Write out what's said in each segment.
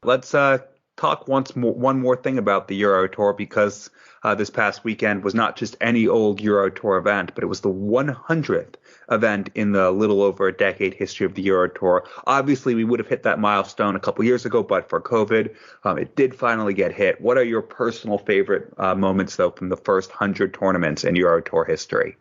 Let's talk one more thing about the Euro Tour, because this past weekend was not just any old Euro Tour event, but it was the 100th event in the little over a decade history of the Euro Tour. Obviously, we would have hit that milestone a couple years ago, but for COVID, it did finally get hit. What are your personal favorite moments, though, from the first 100 tournaments in Euro Tour history?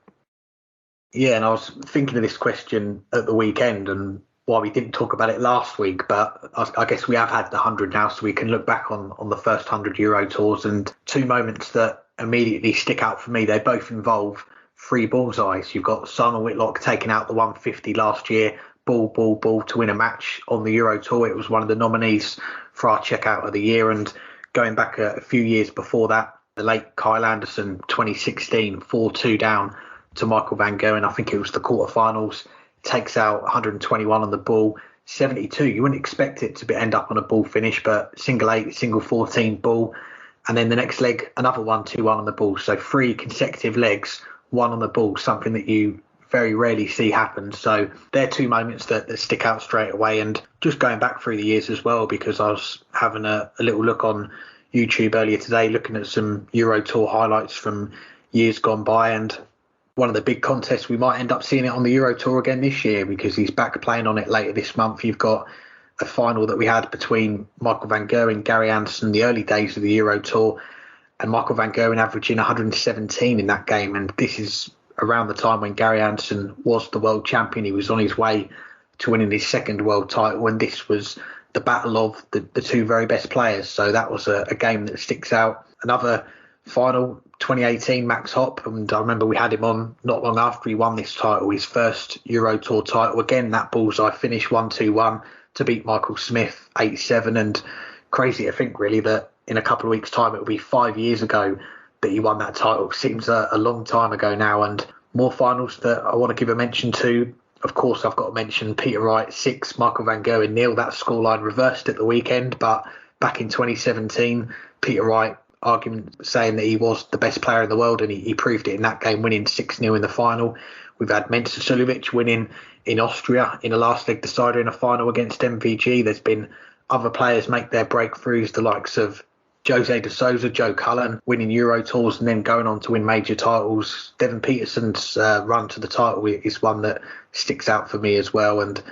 Yeah, and I was thinking of this question at the weekend and why we didn't talk about it last week, but I guess we have had the 100 now, so we can look back on the first 100 Euro Tours, and two moments that immediately stick out for me. They both involve three bullseyes. You've got Simon Whitlock taking out the 150 last year, ball to win a match on the Euro Tour. It was one of the nominees for our checkout of the year. And going back a few years before that, the late Kyle Anderson, 2016, 4-2 down to Michael van Gerwen. I think it was the quarterfinals. Takes out 121 on the ball, 72. You wouldn't expect it to end up on a ball finish, but single 8, single 14 ball. And then the next leg, another 1-2-1 on the ball. So 3 consecutive legs, 1 on the ball, something that you very rarely see happen. So they're two moments that stick out straight away. And just going back through the years as well, because I was having a little look on YouTube earlier today, looking at some Euro Tour highlights from years gone by. And one of the big contests, we might end up seeing it on the Euro Tour again this year, because he's back playing on it later this month. You've got a final that we had between Michael van Gerwen, Gary Anderson, the early days of the Euro Tour, and Michael van Gerwen averaging 117 in that game. And this is around the time when Gary Anderson was the world champion. He was on his way to winning his second world title, and this was the battle of the two very best players. So that was a game that sticks out. Another final, 2018, Max Hopp, and I remember we had him on not long after he won this title, his first Euro Tour title. Again, that bullseye finish, 1-2-1 to beat Michael Smith, 8-7. And crazy to think, really, that in a couple of weeks' time, it will be 5 years ago that he won that title. Seems a long time ago now. And more finals that I want to give a mention to. Of course, I've got to mention Peter Wright, 6, Michael van Gerwen, 0. That scoreline reversed at the weekend, but back in 2017, Peter Wright argument saying that he was the best player in the world, and he proved it in that game, winning 6-0 in the final. We've had Mensah Suljovic winning in Austria in a last leg decider in a final against MVG. There's been other players make their breakthroughs, the likes of Jose de Souza, Joe Cullen, winning Euro Tours and then going on to win major titles. Devin Peterson's run to the title is one that sticks out for me as well. And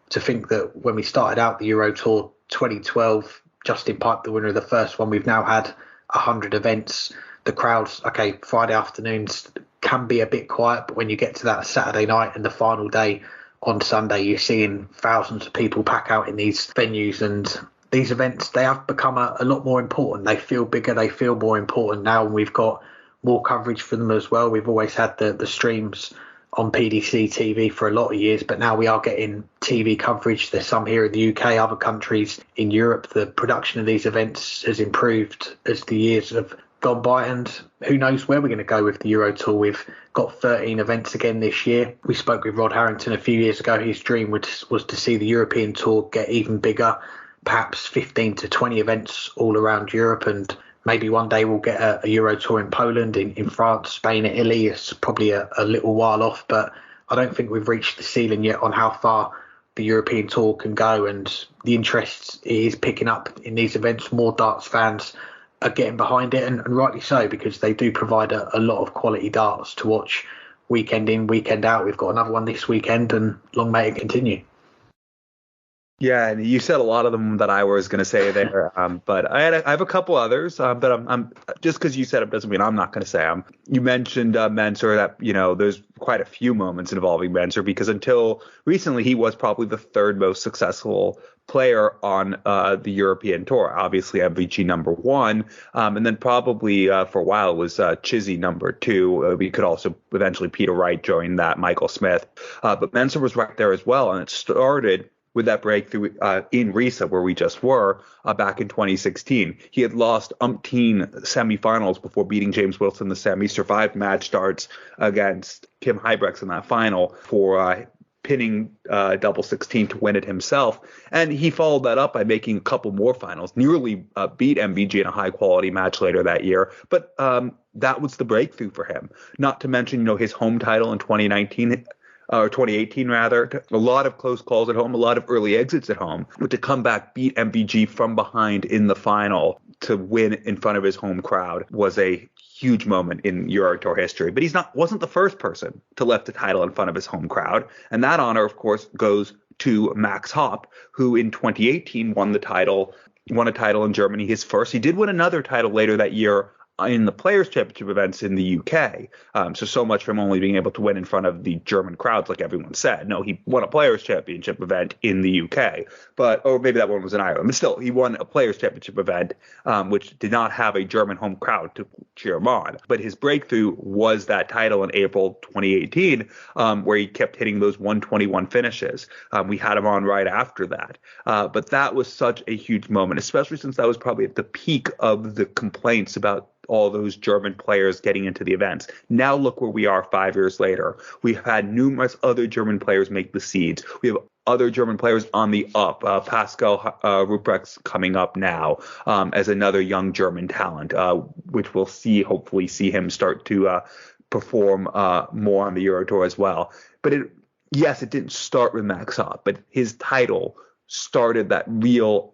to think that when we started out the Euro Tour 2012, Justin Pipe, the winner of the first one, we've now had 100 events. The crowds, okay, Friday afternoons can be a bit quiet, but when you get to that Saturday night and the final day on Sunday, you're seeing thousands of people pack out in these venues. And these events, they have become a lot more important. They feel bigger, they feel more important now, and we've got more coverage for them as well. We've always had the streams on PDC TV for a lot of years, but now we are getting TV coverage. There's some here in the UK, other countries in Europe. The production of these events has improved as the years have gone by, and who knows where we're going to go with the Euro Tour. We've got 13 events again this year. We spoke with Rod Harrington a few years ago. His dream was to see the European Tour get even bigger, perhaps 15 to 20 events all around Europe, and maybe one day we'll get a Euro Tour in Poland, in France, Spain, Italy. It's probably a little while off, but I don't think we've reached the ceiling yet on how far the European Tour can go, and the interest is picking up in these events. More darts fans are getting behind it, and rightly so, because they do provide a lot of quality darts to watch weekend in, weekend out. We've got another one this weekend, and long may it continue. Yeah, and you said a lot of them that I was going to say there, but I have a couple others. But I'm just because you said it doesn't mean I'm not going to say them. You mentioned Mensah, that there's quite a few moments involving Mensah, because until recently he was probably the third most successful player on the European Tour. Obviously MVG number 1, and then probably for a while it was Chizzy number 2. We could also eventually Peter Wright join that, Michael Smith, but Mensah was right there as well, and it started with that breakthrough in Riesa, where we just were, back in 2016. He had lost umpteen semifinals before beating James Wilson in the semi, survived match starts against Kim Huybrechts in that final for pinning double 16 to win it himself. And he followed that up by making a couple more finals, nearly beat MVG in a high-quality match later that year. But that was the breakthrough for him. Not to mention, his home title in 2019, or 2018 rather. A lot of close calls at home, a lot of early exits at home. But to come back, beat MVG from behind in the final to win in front of his home crowd was a huge moment in Euro Tour history. But wasn't the first person to lift the title in front of his home crowd. And that honor, of course, goes to Max Hopp, who in 2018 won a title in Germany, his first. He did win another title later that year in the Players' Championship events in the UK. So much for him only being able to win in front of the German crowds, like everyone said. No, he won a Players' Championship event in the UK, or maybe that one was in Ireland. But still, he won a Players' Championship event, which did not have a German home crowd to cheer him on. But his breakthrough was that title in April 2018, where he kept hitting those 121 finishes. We had him on right after that. But that was such a huge moment, especially since that was probably at the peak of the complaints about all those German players getting into the events. Now look where we are 5 years later. We've had numerous other German players make the seeds. We have other German players on the up. Pascal Ruprecht's coming up now as another young German talent, which we'll hopefully see him start to perform more on the Euro Tour as well. But it didn't start with Max Hopp, but his title started that real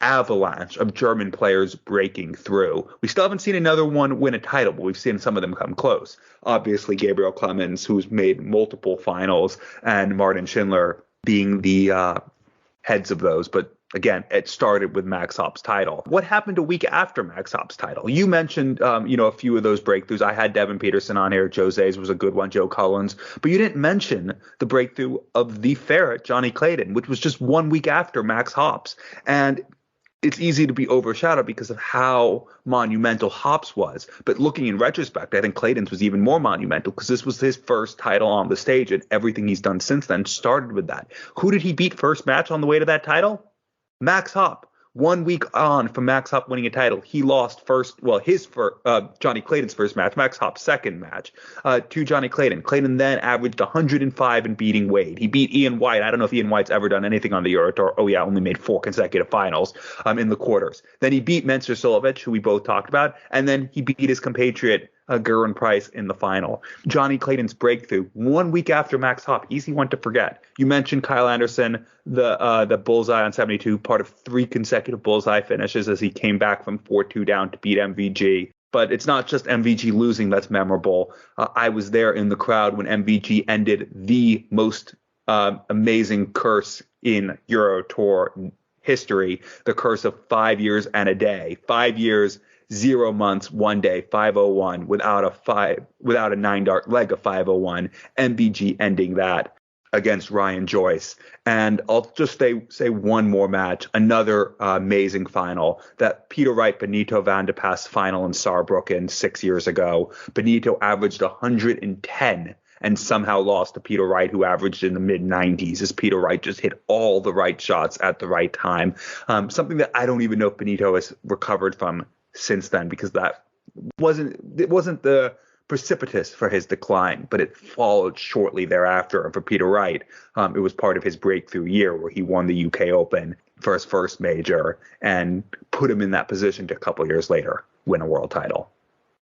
avalanche of German players breaking through. We still haven't seen another one win a title, but we've seen some of them come close. Obviously, Gabriel Clemens, who's made multiple finals, and Martin Schindler being the heads of those. But again, it started with Max Hopp's title. What happened a week after Max Hopp's title? You mentioned, a few of those breakthroughs. I had Devin Peterson on here. Jose's was a good one, Joe Collins. But you didn't mention the breakthrough of the ferret, Johnny Clayton, which was just 1 week after Max Hopp's. And it's easy to be overshadowed because of how monumental Hopp's was. But looking in retrospect, I think Clayton's was even more monumental because this was his first title on the stage, and everything he's done since then started with that. Who did he beat first match on the way to that title? Max Hopp. 1 week on from Max Hopp winning a title, he lost Johnny Clayton's first match, Max Hopp's second match, to Johnny Clayton. Clayton then averaged 105 in beating Wade. He beat Ian White. I don't know if Ian White's ever done anything on the Euro Tour. Oh, yeah, only made 4 consecutive finals in the quarters. Then he beat Mensur Suljovic, who we both talked about, and then he beat his compatriot Gerwyn Price in the final. Johnny Clayton's breakthrough 1 week after Max Hopp, easy one to forget. You mentioned Kyle Anderson, the bullseye on 72, part of 3 consecutive bullseye finishes as he came back from 4-2 down to beat MVG. But it's not just MVG losing that's memorable. I was there in the crowd when MVG ended the most amazing curse in Euro Tour history, the curse of 5 years and a day. 5 years, 0 months, 1 day, 501 without a 9-dart leg of 501. MVG ending that against Ryan Joyce. And I'll just say one more match, another amazing final, that Peter Wright Benito Van de Pass final in Saarbrücken 6 years ago. Benito averaged 110 and somehow lost to Peter Wright, who averaged in the mid-90s, as Peter Wright just hit all the right shots at the right time. Something that I don't even know if Benito has recovered from since then, because that wasn't the precipitous for his decline, but it followed shortly thereafter. And for Peter Wright, it was part of his breakthrough year where he won the UK Open for his first major and put him in that position to a couple years later win a world title.